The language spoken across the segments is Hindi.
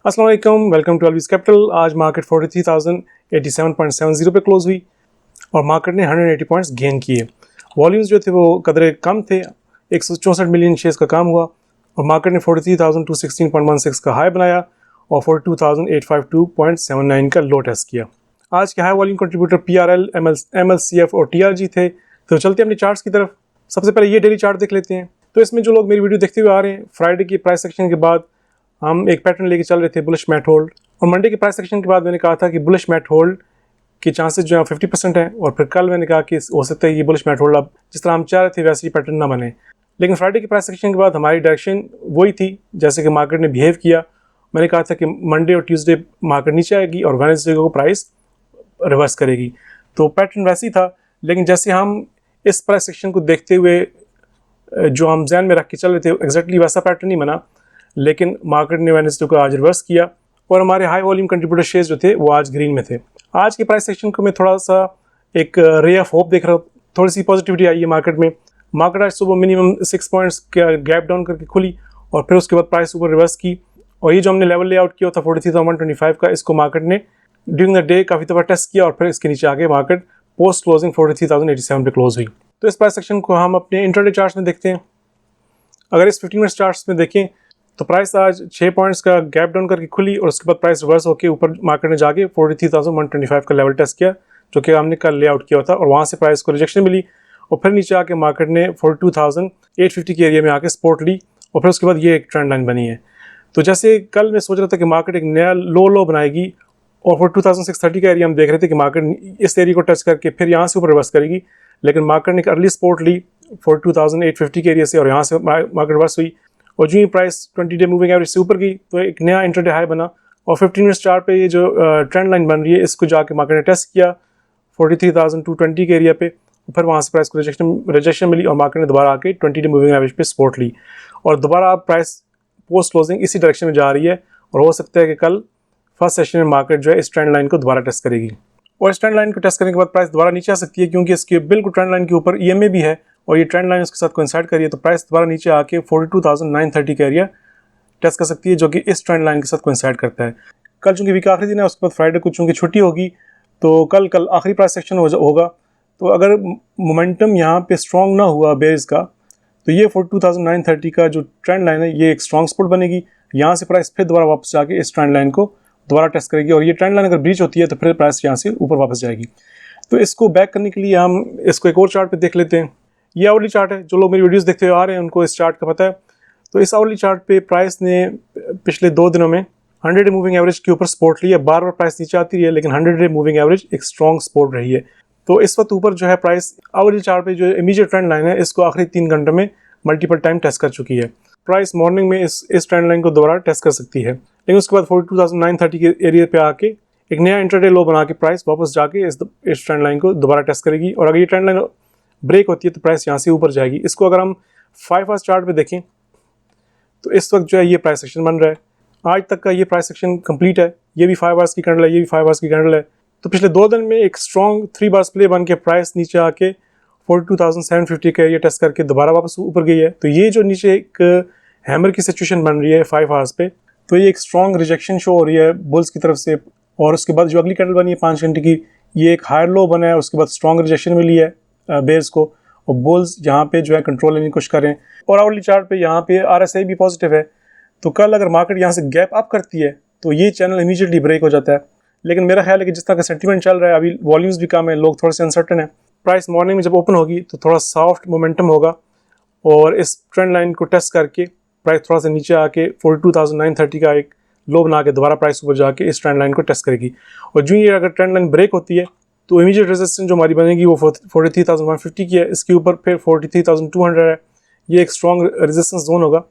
अस्सलाम वालेकुम, वेलकम टू अलविस कैपिटल। आज मार्केट 43,087.70 पे क्लोज हुई और मार्केट ने 180 पॉइंट्स गेन किए। वॉल्यूम्स जो थे वो कदरे कम थे, 164 मिलियन शेयर्स का काम हुआ और मार्केट ने 43,216.16 का हाई बनाया और 42,852.79 का लो टेस्ट किया। आज के high volume contributor PRL, MLCF और TRG थे। तो चलते हैं अपने चार्ट्स की तरफ। सबसे पहले ये डेली चार्ट देख लेते हैं। तो इसमें जो लोग मेरी वीडियो देखते हुए आ रहे हैं, फ्राइडे की प्राइस सेक्शन के बाद हम एक पैटर्न लेके चल रहे थे, बुलिश मैट होल्ड, और मंडे के प्राइस सेक्शन के बाद मैंने कहा था कि बुलिश मैट होल्ड के चांसेस जो है 50% है। और फिर कल मैंने कहा कि हो सकता है ये बुलिश मैट होल्ड अब जिस तरह हम चाह रहे थे वैसे ही पैटर्न ना बने। लेकिन फ्राइडे के प्राइस सेक्शन के बाद हमारी डायरेक्शन वही थी जैसे कि मार्केट ने बिहेव किया। मैंने कहा था कि मंडे और ट्यूसडे मार्केट नीचे आएगी और वेडनेसडे को प्राइस रिवर्स करेगी, तो पैटर्न वैसे ही था। लेकिन जैसे हम इस प्राइस सेक्शन को देखते हुए जो हम जहन में रख के चल रहे थे, एग्जैक्टली वैसा पैटर्न नहीं बना, लेकिन मार्केट ने वेडनेसडे को आज रिवर्स किया और हमारे हाई वॉल्यूम कंट्रीब्यूटर शेयर्स जो थे वो आज ग्रीन में थे। आज के प्राइस सेक्शन को मैं थोड़ा सा एक रे ऑफ होप देख रहा हूँ, थोड़ी सी पॉजिटिविटी आई है मार्केट में। मार्केट आज सुबह मिनिमम 6 पॉइंट्स का गैप डाउन करके खुली और फिर उसके बाद प्राइस ऊपर रिवर्स की और ये जो हमने लेवल लेआउट किया था 43,125 का, इसको मार्केट ने ड्यूरिंग द डे काफ़ी दफ़ा टेस्ट किया और फिर इसके नीचे आगे मार्केट पोस्ट क्लोजिंग 43,087 पे क्लोज हुई। तो इस प्राइस सेक्शन को हम अपने इंट्राडे चार्ट्स में देखते हैं। अगर इस 15 मिनट चार्ट्स में देखें तो प्राइस आज 6 पॉइंट्स का गैप डाउन करके खुली और उसके बाद प्राइस रिवर्स होकर ऊपर मार्केट ने जाके 43,125 का लेवल टेस्ट किया, जो कि हमने कल लेआउट किया था, और वहाँ से प्राइस को रिजेक्शन मिली और फिर नीचे आके मार्केट ने 42,850 के एरिया में आके सपोर्ट ली और फिर उसके बाद ये एक ट्रेंड लाइन बनी है। तो जैसे कल मैं सोच रहा था कि मार्केट एक नया लो बनाएगी और 42,630 का एरिया हम देख रहे थे कि मार्केट इस एरिया को टच करके फिर यहाँ से ऊपर रिवर्स करेगी, लेकिन मार्केट ने एक अर्ली सपोर्ट ली 42,850 के एरिया से और यहाँ से मार्केट रिवर्स हुई और जो ही प्राइस 20 डे मूविंग एवरेज से ऊपर गई तो एक नया इंट्राडे हाई बना और 15 मिनट चार्ट पे ये जो ट्रेंड लाइन बन रही है इसको जाके मार्केट ने टेस्ट किया 43,220 के एरिया पे, फिर वहाँ से प्राइस को रिजेक्शन मिली और मार्केट ने दोबारा आके 20 डे मूविंग एवरेज पे सपोर्ट ली और दोबारा अब प्राइस पोस्ट क्लोजिंग इसी डायरेक्शन में जा रही है और हो सकता है कि कल फर्स्ट सेशन में मार्केट जो है इस ट्रेंड लाइन को दोबारा टेस्ट करेगी और इस ट्रेंड लाइन को टेस्ट करने के बाद प्राइस दोबारा नीचे आ सकती है, क्योंकि इसके बिल्कुल ट्रेंड लाइन के ऊपर EMA भी है और ये ट्रेंड लाइन उसके साथ कोइंसाइड करी है, तो प्राइस दोबारा नीचे आके 42,930 का एरिया टेस्ट कर सकती है, जो कि इस ट्रेंड लाइन के साथ कोइंसाइड करता है। कल चूँकि वीक आखिरी दिन है, उसके बाद फ्राइडे को चूँकि छुट्टी होगी तो कल आखिरी प्राइस सेक्शन होगा। तो अगर मोमेंटम यहाँ पे स्ट्रॉन्ग ना हुआ बेयर्स का तो ये 42,930 का जो ट्रेंड लाइन है ये एक स्ट्रॉन्ग सपोर्ट बनेगी। यहाँ से प्राइस फिर दोबारा वापस जाके इस ट्रेंड लाइन को दोबारा टेस्ट करेगी और ये ट्रेंड लाइन अगर ब्रीच होती है तो फिर प्राइस यहाँ से ऊपर वापस जाएगी। तो इसको बैक करने के लिए हम इसको एक और चार्ट पे देख लेते हैं। ये आवरली चार्ट है, जो लोग मेरी वीडियोस देखते हुए आ रहे हैं उनको इस चार्ट का पता है। तो इस आवरली चार्ट पे प्राइस ने पिछले 2 दिनों में 100 डे मूविंग एवरेज के ऊपर सपोर्ट लिया। बार बार प्राइस नीचे आती रही है लेकिन 100 डे मूविंग एवरेज एक स्ट्रॉन्ग सपोर्ट रही है। तो इस वक्त ऊपर जो है प्राइस आवरली चार्ट पे जो इमीडिएट ट्रेंड लाइन है इसको आखिरी 3 घंटे में मल्टीपल टाइम टेस्ट कर चुकी है। प्राइस मॉर्निंग में इस ट्रेंड लाइन को दोबारा टेस्ट कर सकती है, लेकिन उसके बाद 42,930 के एरिया पे आके एक नया इंट्राडे लो बना के प्राइस वापस जाके इस ट्रेंड लाइन को दोबारा टेस्ट करेगी और अगर ये ट्रेंड लाइन ब्रेक होती है तो प्राइस यहाँ से ऊपर जाएगी। इसको अगर हम 5 आवर्स चार्ट पे देखें तो इस वक्त जो है ये प्राइस सेक्शन बन रहा है। आज तक का ये प्राइस सेक्शन कंप्लीट है, ये भी 5 आवर्स की कैंडल है, ये भी 5 आवर्स की कैंडल है। तो पिछले 2 दिन में एक स्ट्रॉन्ग 3 बार्स प्ले बन के प्राइस नीचे आके 42,750 का एरिया टेस्ट करके दोबारा वापस ऊपर गई है। तो ये जो नीचे एक हैमर की सिचुएशन बन रही है 5 आवर्स पे, तो ये एक स्ट्रॉन्ग रिजेक्शन शो हो रही है बुल्स की तरफ से और उसके बाद जो अगली कैंडल बनी है 5 घंटे की, ये एक हायर लो बना है, उसके बाद स्ट्रॉन्ग रिजेक्शन मिली है बेयर्स को और बुल्स यहाँ पे जो है कंट्रोल लेने की कोशिश करें। और आवरली चार्ट पे यहाँ पे RSI भी पॉजिटिव है, तो कल अगर मार्केट यहाँ से गैप अप करती है तो ये चैनल इमीडिएटली ब्रेक हो जाता है। लेकिन मेरा ख्याल है कि जिस तरह का सेंटीमेंट चल रहा है, अभी वॉल्यूम्स भी कम है, लोग थोड़े से अनसर्टन है, प्राइस मॉर्निंग में जब ओपन होगी तो थोड़ा सॉफ्ट मोमेंटम होगा और इस ट्रेंड लाइन को टेस्ट करके प्राइस थोड़ा सा नीचे आके 42,930 का एक लो बना के दोबारा प्राइस ऊपर जाके इस ट्रेंड लाइन को टेस्ट करेगी और जो ये अगर ट्रेंड लाइन ब्रेक होती है तो इमीडिएट रेजिस्टेंस जो हमारी बनेगी वो 43,150 की है, इसके ऊपर फिर 43,200 है, ये एक स्ट्रॉन्ग रेजिस्टेंस जोन होगा।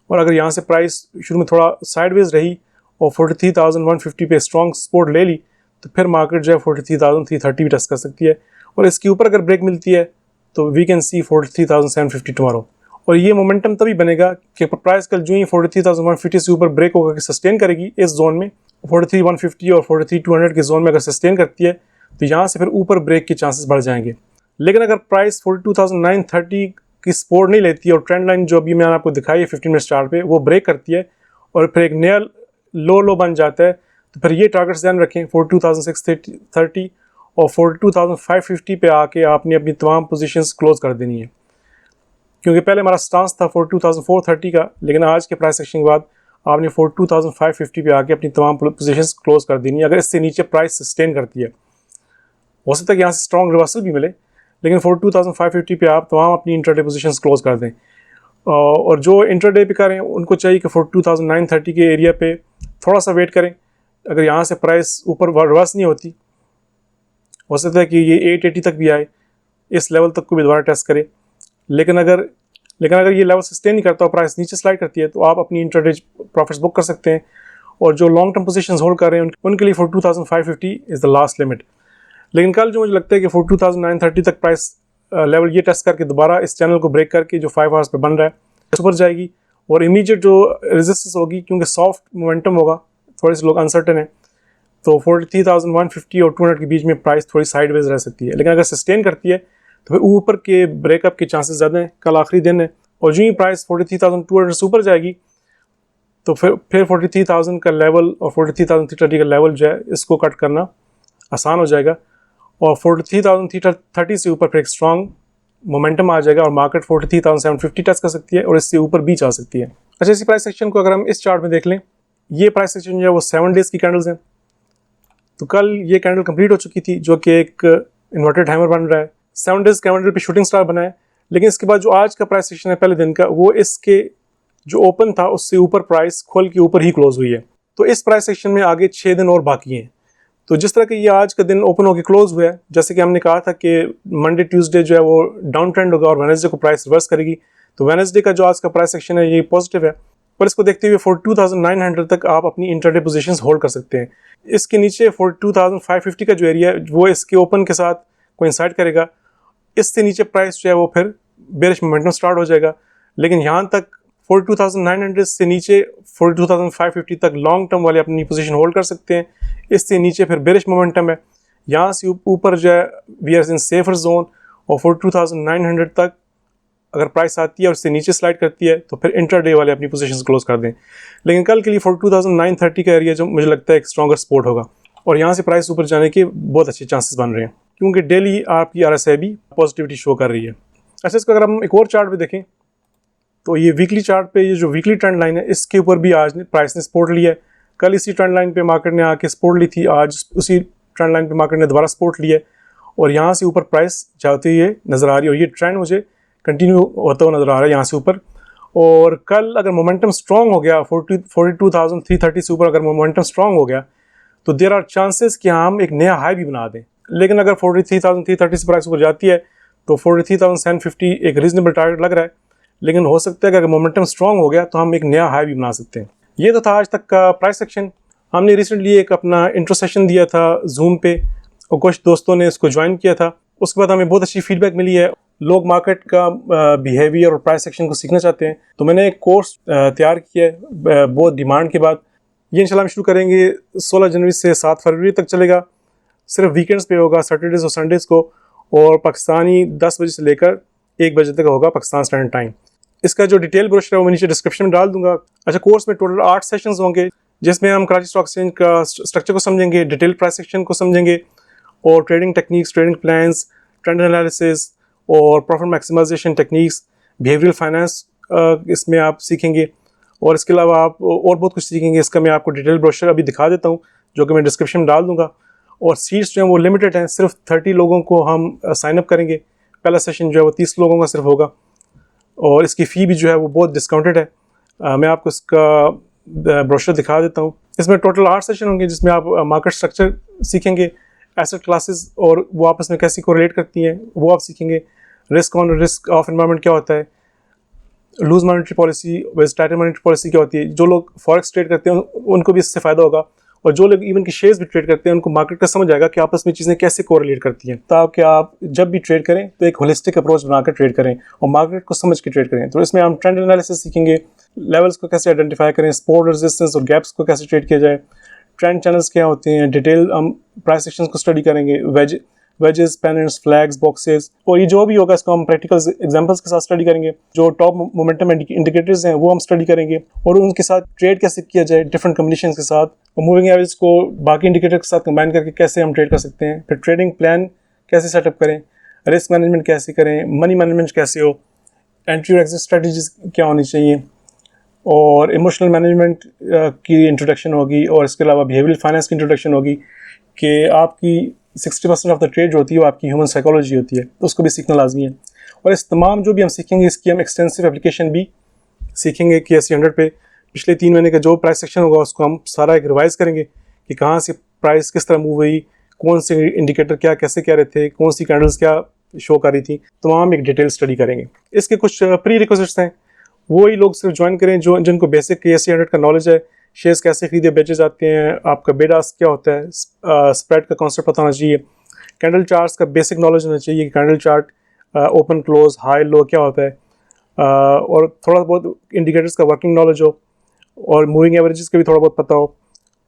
और अगर यहाँ से प्राइस शुरू में थोड़ा साइडवेज रही और 43,150 पे स्ट्रॉन्ग सपोर्ट ले ली तो फिर मार्केट जो है 43,330 भी टेस्ट कर सकती है और इसके ऊपर अगर ब्रेक मिलती है तो वी कैन सी 43,750 टुमारो। और ये मोमेंटम तभी बनेगा कि प्राइस कल जो ही 43,150 से ऊपर ब्रेक होकर सस्टेन करेगी इस जोन में, 43,150 और 43,200 के जोन में अगर सस्टेन करती है तो यहाँ से फिर ऊपर ब्रेक के चांसेस बढ़ जाएंगे। लेकिन अगर प्राइस 42,930 की सपोर्ट नहीं लेती और ट्रेंड लाइन जो अभी मैंने आपको दिखाई है 15 मिनट चार्ट पे वो ब्रेक करती है और फिर एक नया लो बन जाता है तो फिर ये टारगेट्स ध्यान रखें 42,630 और 42,550 पे आके आपने अपनी तमाम पोजीशंस क्लोज कर देनी है, क्योंकि पहले हमारा स्टांस था 42,430 का, लेकिन आज के प्राइस सेक्शन के बाद आपने 42,550 पे आके अपनी तमाम पोजीशंस क्लोज कर देनी है। अगर इससे नीचे प्राइस सस्टेन करती है, हो सकता है कि यहाँ से स्ट्रॉन्ग रिवर्सल भी मिले, लेकिन 42,550 पे आप तमाम अपनी इंट्राडे पोजीशंस क्लोज कर दें। और जो इंट्राडे पे करें उनको चाहिए कि 42,930 के एरिया पे थोड़ा सा वेट करें। अगर यहाँ से प्राइस ऊपर रिवर्स नहीं होती, हो सकता है कि ये 880 तक भी आए, इस लेवल तक को भी दोबारा टेस्ट करे। लेकिन अगर ये लेवल सस्टेन नहीं करता और प्राइस नीचे स्लाइड करती है तो आप अपनी इंट्राडे प्रॉफिट्स बुक कर सकते हैं। और जो लॉन्ग टर्म पोजीशंस होल्ड कर रहे हैं उनके लिए 42,550 इज़ द लास्ट लिमिट। लेकिन कल जो मुझे लगता है कि 42,930 तक प्राइस लेवल ये टेस्ट करके दोबारा इस चैनल को ब्रेक करके जो 5 आवर्स पे बन रहा है ऊपर जाएगी और इमीडिएट जो रेजिस्टेंस होगी, क्योंकि सॉफ्ट मोमेंटम होगा, थोड़े से लोग अनसर्टन है, तो 43,150 और 200 के बीच में प्राइस थोड़ी साइडवेज रह सकती है। लेकिन अगर सस्टेन करती है तो फिर ऊपर के ब्रेकअप के चांसेस ज़्यादा हैं। कल आखिरी दिन है और जो ही प्राइस 43,200 से ऊपर जाएगी तो फिर 43,000 का लेवल और 43,330 का लेवल जो है इसको कट करना आसान हो जाएगा और 43,330 से ऊपर फिर एक स्ट्रॉन्ग मोमेंटम आ जाएगा और मार्केट 43,750 टच कर सकती है और इससे ऊपर भी जा सकती है। अच्छा, इसी प्राइस सेक्शन को अगर हम इस चार्ट में देख लें, ये प्राइस सेक्शन जो है वो 7 डेज़ की कैंडल्स हैं। तो कल ये कैंडल कंप्लीट हो चुकी थी जो कि एक इन्वर्टेड हैमर बन रहा है। 7 डेज़ कैंडल पे शूटिंग स्टार बना है, लेकिन इसके बाद जो आज का प्राइस सेक्शन है पहले दिन का, वो इसके जो ओपन था उससे ऊपर प्राइस खोल के ऊपर ही क्लोज हुई है। तो इस प्राइस सेक्शन में आगे 6 दिन और बाकी हैं। तो जिस तरह के ये आज का दिन ओपन होकर क्लोज हुआ है, जैसे कि हमने कहा था कि मंडे ट्यूसडे जो है वो डाउन ट्रेंड होगा और वेडनेसडे को प्राइस रिवर्स करेगी, तो वेडनेसडे का जो आज का प्राइस सेक्शन है ये पॉजिटिव है। पर इसको देखते हुए 42,900 तक आप अपनी इंट्राडे पोजीशंस होल्ड कर सकते हैं। इसके नीचे 42,550 का जो एरिया है वो इसके ओपन के साथ कोइंसाइड करेगा। इससे नीचे प्राइस जो है वो फिर बेरिश मोमेंटम स्टार्ट हो जाएगा। लेकिन यहाँ तक 42,900 से नीचे 42,550 तक लॉन्ग टर्म वाले अपनी पोजीशन होल्ड कर सकते हैं। इससे नीचे फिर बेरिश मोमेंटम है। यहाँ से ऊपर जो है we are in safer zone और 42,900 तक अगर प्राइस आती है और इससे नीचे स्लाइड करती है तो फिर इंट्राडे वाले अपनी पोजीशंस क्लोज कर दें। लेकिन कल के लिए 42,930 का एरिया जो मुझे लगता है एक स्ट्रॉन्गर सपोर्ट होगा और यहाँ से प्राइस ऊपर जाने के बहुत अच्छे चांसेस बन रहे हैं, क्योंकि डेली आपकी RSI भी पॉजिटिविटी शो कर रही है। अच्छा, इसको अगर हम एक और चार्ट पे देखें तो ये वीकली चार्ट पे ये जो वीकली ट्रेंड लाइन है इसके ऊपर भी आज प्राइस ने सपोर्ट लिया है। कल इसी ट्रेंड लाइन पे मार्केट ने आके सपोर्ट ली थी, आज उसी ट्रेंड लाइन पे मार्केट ने दोबारा सपोर्ट लिया है और यहाँ से ऊपर प्राइस जाती हुई नज़र आ रही है और ये ट्रेंड मुझे कंटिन्यू होता हुआ नज़र आ रहा है यहाँ से ऊपर। और कल अगर मोमेंटम स्ट्रॉन्ग हो गया 42,330 से ऊपर अगर मोमेंटम स्ट्रॉन्ग हो गया तो देयर आर चांसेस कि हम एक नया हाई भी बना दें। लेकिन अगर 43,330 से प्राइस ऊपर जाती है तो 43,750 एक रीजनेबल टारगेट लग रहा है। लेकिन हो सकता है कि अगर मोमेंटम स्ट्रॉन्ग हो गया तो हम एक नया हाई भी बना सकते हैं। ये तो था आज तक का प्राइस सेक्शन। हमने रिसेंटली एक अपना इंट्रो सेशन दिया था जूम पे और कुछ दोस्तों ने इसको ज्वाइन किया था। उसके बाद हमें बहुत अच्छी फीडबैक मिली है। लोग मार्केट का बिहेवियर और प्राइस सेक्शन को सीखना चाहते हैं, तो मैंने एक कोर्स तैयार किया है बहुत डिमांड के बाद। ये इंशाल्लाह हम शुरू करेंगे 16 जनवरी से 7 फरवरी तक चलेगा। सिर्फ वीकेंड्स पे होगा, सैटरडेज और संडेज़ को, और पाकिस्तानी 10 बजे से लेकर 1 बजे तक होगा पाकिस्तान स्टैंडर्ड टाइम। इसका जो डिटेल ब्रोशर है वो मैं नीचे डिस्क्रिप्शन में डाल दूंगा। अच्छा, कोर्स में टोटल 8 सेशंस होंगे जिसमें हम कराची स्टॉक एक्सचेंज का स्ट्रक्चर को समझेंगे, डिटेल प्राइस सेक्शन को समझेंगे और trading techniques, trading plans, trend analysis और profit maximisation techniques, behavioural finance इसमें आप सीखेंगे और इसके अलावा आप और बहुत कुछ सीखेंगे। इसका मैं आपको डिटेल ब्रोशर अभी दिखा देता हूँ जो कि मैं डिस्क्रिप्शन में डाल दूँगा। और सीट्स जो हैं वो लिमिटेड हैं, सिर्फ 30 लोगों को हम साइन अप करेंगे। पहला सेशन जो है वो 30 लोगों का सिर्फ होगा और इसकी फ़ी भी जो है वो बहुत डिस्काउंटेड है। मैं आपको इसका ब्रोशर दिखा देता हूँ। इसमें टोटल 8 सेशन होंगे जिसमें आप मार्केट स्ट्रक्चर सीखेंगे, एसेट क्लासेस और वो आपस में कैसे कोरिलेट करती हैं वो आप सीखेंगे, risk on risk off environment क्या होता है, loose monetary policy versus tight monetary policy क्या होती है। जो लोग फॉरेक्स ट्रेड करते हैं उनको भी इससे फ़ायदा होगा और जो लोग इवन की शेयर्स भी ट्रेड करते हैं उनको मार्केट का समझ आएगा कि आपस में चीज़ें कैसे कोरिलेट करती हैं, ताकि आप जब भी ट्रेड करें तो एक होलिस्टिक अप्रोच बनाकर ट्रेड करें और मार्केट को समझ के ट्रेड करें। तो इसमें हम ट्रेंड एनालिसिस सीखेंगे, लेवल्स को कैसे आइडेंटिफाई करें, सपोर्ट रेजिस्टेंस और गैप्स को कैसे ट्रेड किया जाए, ट्रेंड चैनल्स क्या होते हैं, डिटेल हम प्राइस सेक्शंस को स्टडी करेंगे, वेजेस, पेनेंट्स, फ्लैग्स, बॉक्सेस, और ये जो भी होगा इसको हम प्रैक्टिकल एग्जांपल्स के साथ स्टडी करेंगे। जो टॉप मोमेंटम इंडिकेटर्स हैं वो हम स्टडी करेंगे और उनके साथ ट्रेड कैसे किया जाए डिफरेंट कंडीशंस के साथ, और मूविंग एवरेज को बाकी इंडिकेटर के साथ कंबाइन करके कैसे हम ट्रेड कर सकते हैं। फिर ट्रेडिंग प्लान कैसे सेटअप करें, रिस्क मैनेजमेंट कैसे करें, मनी मैनेजमेंट कैसे हो, एंट्री और एग्जिट स्ट्रेटजीज क्या होनी चाहिए, और इमोशनल मैनेजमेंट की इंट्रोडक्शन होगी, और इसके अलावा बिहेवियरल फाइनेंस की इंट्रोडक्शन होगी कि आपकी 60% ऑफ द ट्रेड जो होती है वो आपकी ह्यूमन साइकोलॉजी होती है, तो उसको भी सीखना लाजमी है। और इस तमाम जो भी हम सीखेंगे इसकी हम एक्सटेंसिव एप्लीकेशन भी सीखेंगे KSE100 पे। पिछले 3 महीने का जो प्राइस सेक्शन होगा उसको हम सारा एक रिवाइज़ करेंगे कि कहाँ से प्राइस किस तरह मूव हुई, कौन से इंडिकेटर क्या कैसे कह रहे थे, कौन सी कैंडल्स क्या शो कर रही थी, तमाम एक डिटेल स्टडी करेंगे। इसके कुछ प्री रिक्विजिट्स हैं, वही लोग सिर्फ ज्वाइन करें जो जिनको बेसिक KSE100 का नॉलेज है। शेयर्स कैसे खरीदे बेचे जाते हैं, आपका बिड आस्क क्या होता है, स्प्रेड का कॉन्सेप्ट पता होना चाहिए, कैंडल चार्ट्स का बेसिक नॉलेज होना चाहिए कि candle chart open close high low क्या होता है, और थोड़ा बहुत इंडिकेटर्स का वर्किंग नॉलेज हो, और मूविंग एवरेजेस का भी थोड़ा बहुत पता हो,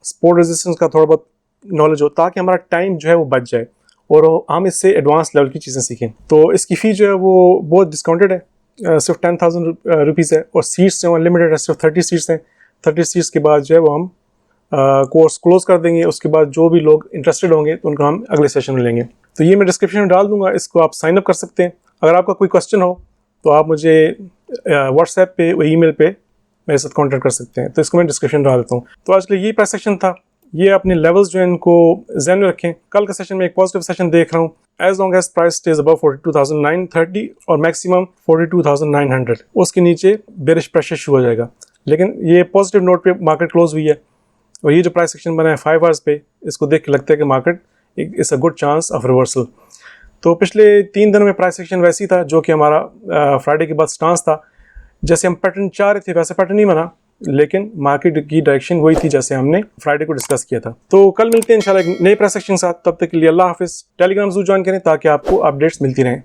सपोर्ट रेजिस्टेंस का थोड़ा बहुत नॉलेज हो, ताकि हमारा टाइम जो है वो बच जाए और हम इससे एडवांस लेवल की चीज़ें सीखें। तो इसकी फ़ी जो है वो बहुत डिस्काउंटेड है, सिर्फ 10,000 रुपीज़ है, और सीट्स जो अनलिमिटेड है, सिर्फ 30 सीट्स हैं। 30 सीट्स के बाद जो है वो हम कोर्स क्लोज कर देंगे। उसके बाद जो भी लोग इंटरेस्टेड होंगे तो उनको हम अगले सेशन में लेंगे। तो ये मैं डिस्क्रिप्शन में डाल दूंगा, इसको आप साइन अप कर सकते हैं। अगर आपका कोई क्वेश्चन हो तो आप मुझे व्हाट्सएप पे और ईमेल पे मेरे साथ कांटेक्ट कर सकते हैं, तो इसको मैं डिस्क्रिप्शन डाल देता हूँ। तो आज के लिए ये प्राइस सेक्शन था। ये अपने लेवल्स जो है इनको ज़हन में रखें। कल का सेशन में एक पॉजिटिव सेशन देख रहा हूँ, as long as price stays above 42,930 और मैक्सिमम 42,900, उसके नीचे बेरिश प्रेशर शुरू हो जाएगा। लेकिन ये पॉजिटिव नोट पे मार्केट क्लोज हुई है, और ये जो प्राइस सेक्शन बना है 5 आवर्स पे, इसको देख के लगता है कि market it's a good chance of reversal. तो पिछले 3 दिनों में प्राइस सेक्शन वैसी था जो कि हमारा फ्राइडे के बाद स्टांस था। जैसे हम पैटर्न चाह रहे थे वैसे पैटर्न नहीं बना, लेकिन मार्केट की डायरेक्शन वही थी जैसे हमने फ्राइडे को डिस्कस किया था। तो कल मिलते हैं इंशाल्लाह एक नए प्राइस सेक्शन के साथ। तब तक के लिए अल्लाह हाफिज़। टेलीग्राम जरूर ज्वाइन करें ताकि आपको अपडेट्स मिलती रहें।